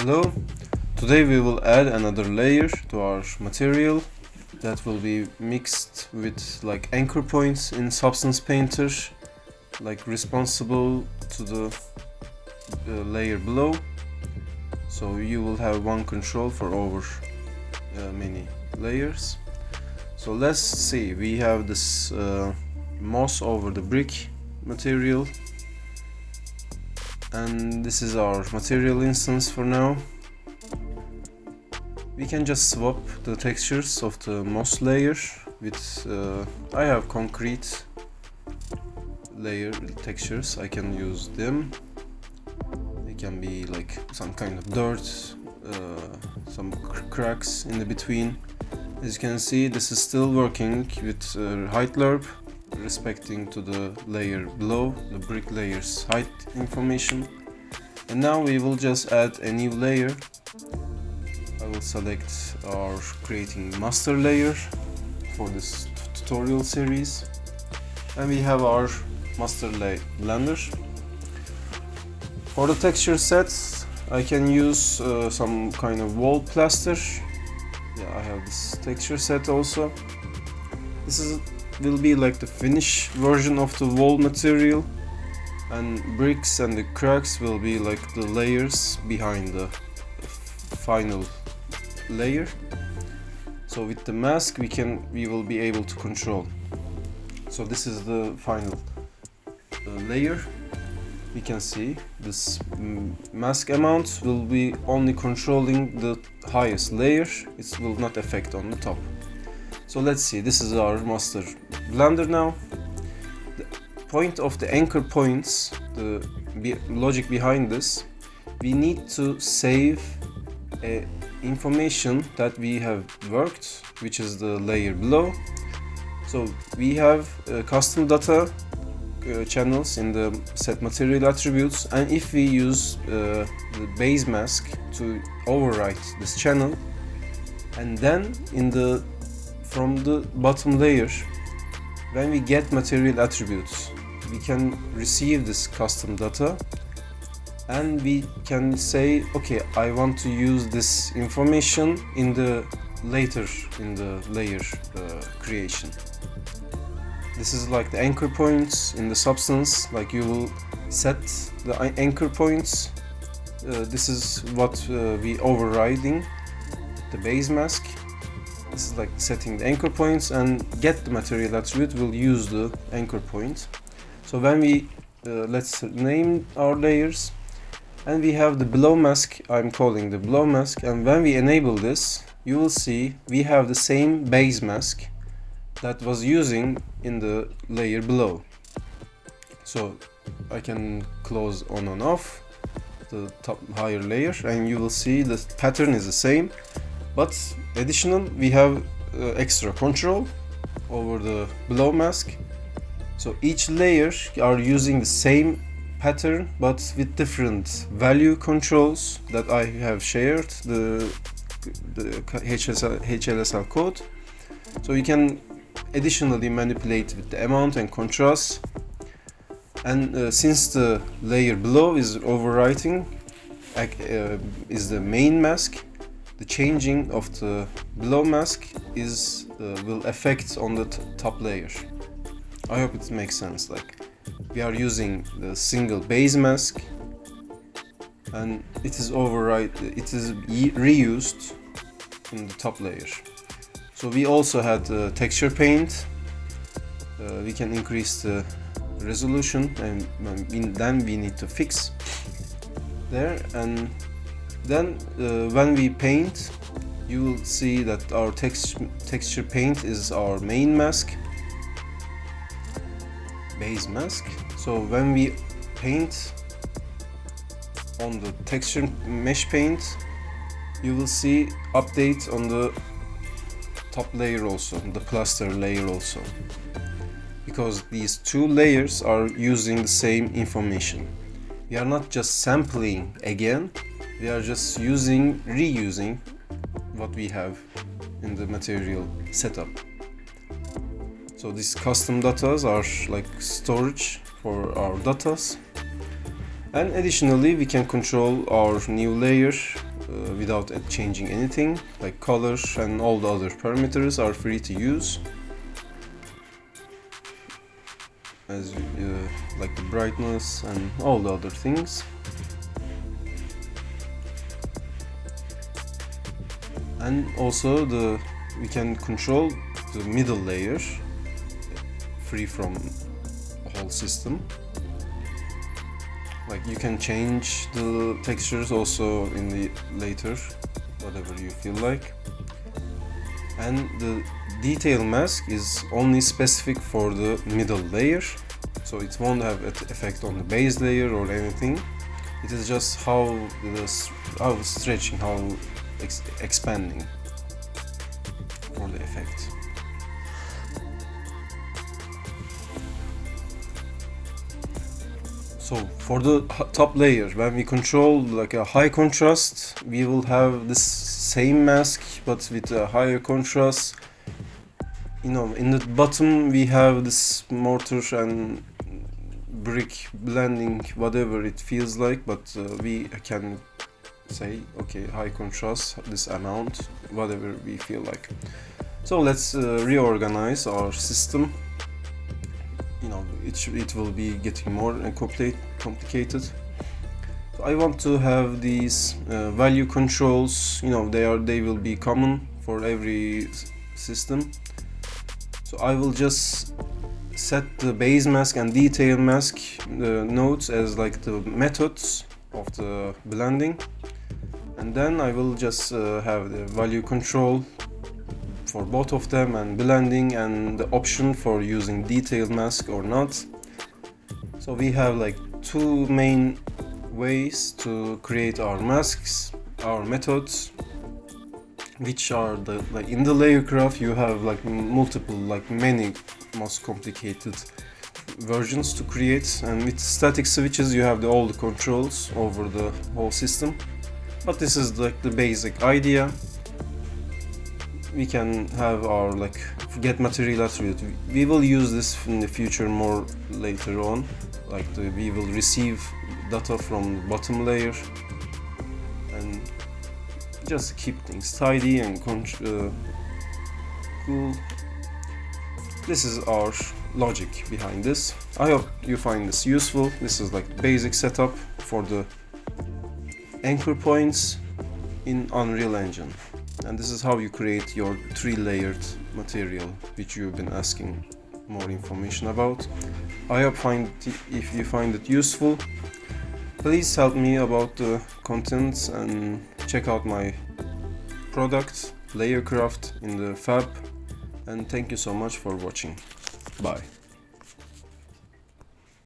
Hello, today we will add another layer to our material that will be mixed with like anchor points in Substance Painter, like responsible to the layer below. So you will have one control for over many layers. So let's see, we have this moss over the brick material, and this is our material instance for now. We can just swap the textures of the moss layer with I have concrete layer textures. I can use them. They can be like some kind of dirt, some cracks in the between. As you can see, this is still working with height lerp, respecting to the layer below, the brick layer's height information. And now we will just add a new layer. I will select our creating master layer for this tutorial series, and we have our master layer blender. For the texture sets, I can use some kind of wall plaster. Yeah, I have this texture set also. This will be like the finish version of the wall material, and bricks and the cracks will be like the layers behind the final layer. So with the mask we will be able to control. So this is the final layer. We can see this mask amount will be only controlling the highest layer. It will not affect on the top. So let's see, this is our master blender now. The point of the anchor points, the logic behind this, we need to save information that we have worked, which is the layer below. So we have custom data channels in the set material attributes, and if we use the base mask to overwrite this channel, and then from the bottom layer, when we get material attributes, we can receive this custom data, and we can say, okay, I want to use this information in the layer creation. This is like the anchor points in the substance, like you will set the anchor points. This is what we overriding the base mask. This is like setting the anchor points, and get the material attribute will use the anchor point. So when we let's name our layers, and we have the below mask, I'm calling the below mask, and when we enable this, you will see we have the same base mask that was using in the layer below. So I can close on and off the top higher layer, and you will see the pattern is the same, but additional we have extra control over the below mask. So each layer are using the same pattern but with different value controls that I have shared the HLSL code. So you can additionally manipulate with the amount and contrast, and since the layer below is overwriting is the main mask, the changing of the below mask will affect on the top layer. I hope it makes sense. Like, we are using the single base mask, and it is reused in the top layer. So we also had texture paint. We can increase the resolution, and then we need to fix there. And then when we paint, you will see that our texture paint is our main mask, base mask. So when we paint on the texture mesh paint, you will see update on the top layer also, the plaster layer also, because these two layers are using the same information. We are not just sampling again, we are just reusing what we have in the material setup. So these custom datas are like storage for our datas, and additionally we can control our new layer without changing anything, like color and all the other parameters are free to use, as like the brightness and all the other things. And also we can control the middle layer free from the whole system. Like you can change the textures also in the later, whatever you feel like. And the detail mask is only specific for the middle layer, so it won't have an effect on the base layer or anything. It is just how stretching, how expanding for the effect. So for the top layer, when we control like a high contrast, we will have this same mask but with a higher contrast. You know, in the bottom we have this mortar and brick blending, whatever it feels like, but we can say, okay, high contrast, this amount, whatever we feel like. So let's reorganize our system. You know, it will be getting more complicated. So I want to have these value controls. You know, they will be common for every system. So I will just set the base mask and detail mask nodes as like the methods of the blending, and then I will just have the value control for both of them, and blending, and the option for using detailed mask or not. So we have like two main ways to create our masks, our methods, which are like in the LayerCraft you have like multiple, like many most complicated versions to create, and with static switches you have all the controls over the whole system. But this is like the basic idea. We can have our like get material attribute. We will use this in the future more later on. Like we will receive data from the bottom layer and just keep things tidy and cool. This is our logic behind this. I hope you find this useful. This is like basic setup for the anchor points in Unreal Engine. And this is how you create your 3-layered material, which you've been asking more information about. I hope if you find it useful, please help me about the contents and check out my product LayerCraft in the Fab. And thank you so much for watching. Bye.